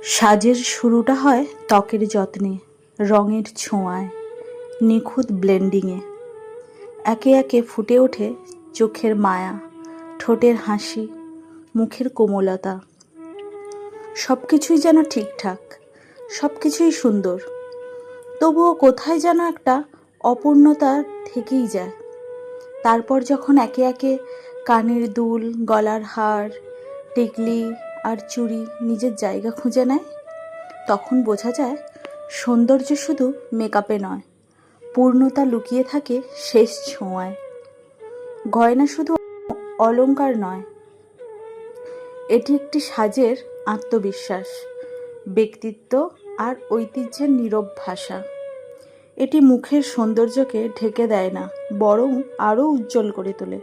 সাজের শুরুটা হয় ত্বকের যত্নে, রঙের ছোঁয়ায়, নিখুঁত ব্লেন্ডিংয়ে। একে একে ফুটে ওঠে চোখের মায়া, ঠোঁটের হাসি, মুখের কোমলতা। সব কিছুই যেন ঠিকঠাক, সব কিছুই সুন্দর। তবুও কোথায় যেন একটা অপূর্ণতা থেকেই যায়। তারপর যখন একে একে কানের দুল, গলার হার, টিকলি আর চুড়ি নিজের জায়গা খুঁজে নেয়, তখন বোঝা যায় সৌন্দর্য শুধু মেকআপে নয়, পূর্ণতা লুকিয়ে থাকে শেষ ছোঁয়ায়। গয়না শুধু অলংকার নয়, এটি একটি সাজের আত্মবিশ্বাস, ব্যক্তিত্ব আর ঐতিহ্যের নীরব ভাষা। এটি মুখের সৌন্দর্যকে ঢেকে দেয় না, বরং আরও উজ্জ্বল করে তোলে।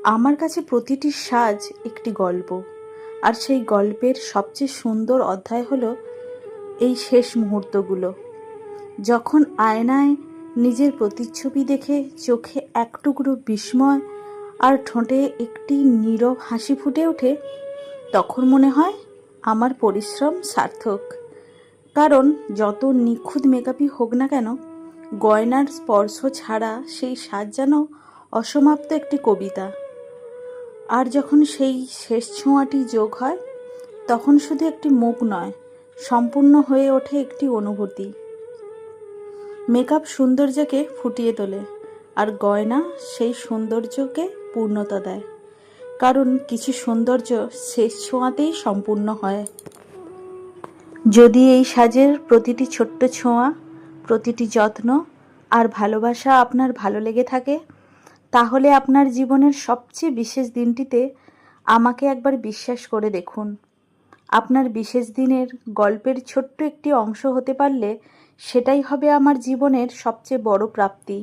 আমার কাছে প্রতিটি সাজ একটি গল্প, আর সেই গল্পের সবচেয়ে সুন্দর অধ্যায় হলো এই শেষ মুহূর্তগুলো, যখন আয়নায় নিজের প্রতিচ্ছবি দেখে চোখে এক টুকরো বিস্ময় আর ঠোঁটে একটি নীরব হাসি ফুটে ওঠে। তখন মনে হয় আমার পরিশ্রম সার্থক। কারণ যত নিখুঁত মেকআপই হোক না কেন, গয়নার স্পর্শ ছাড়া সেই সাজ যেন অসমাপ্ত একটি কবিতা। আর যখন সেই শেষ ছোঁয়াটি যোগ হয়, তখন শুধু একটি মুখ নয়, সম্পূর্ণ হয়ে ওঠে একটি অনুভূতি। মেকআপ সৌন্দর্যকে ফুটিয়ে তোলে, আর গয়না সেই সৌন্দর্যকে পূর্ণতা দেয়। কারণ কিছু সৌন্দর্য শেষ ছোঁয়াতেই সম্পূর্ণ হয়। যদি এই সাজের প্রতিটি ছোট্ট ছোঁয়া, প্রতিটি যত্ন আর ভালোবাসা আপনার ভালো লেগে থাকে, তাহলে আপনার জীবনের সবচেয়ে বিশেষ দিনটিতে আমাকে একবার বিশ্বাস করে দেখুন। আপনার বিশেষ দিনের গল্পের ছোট্ট একটি অংশ হতে পারলে সেটাই হবে আমার জীবনের সবচেয়ে বড় প্রাপ্তি।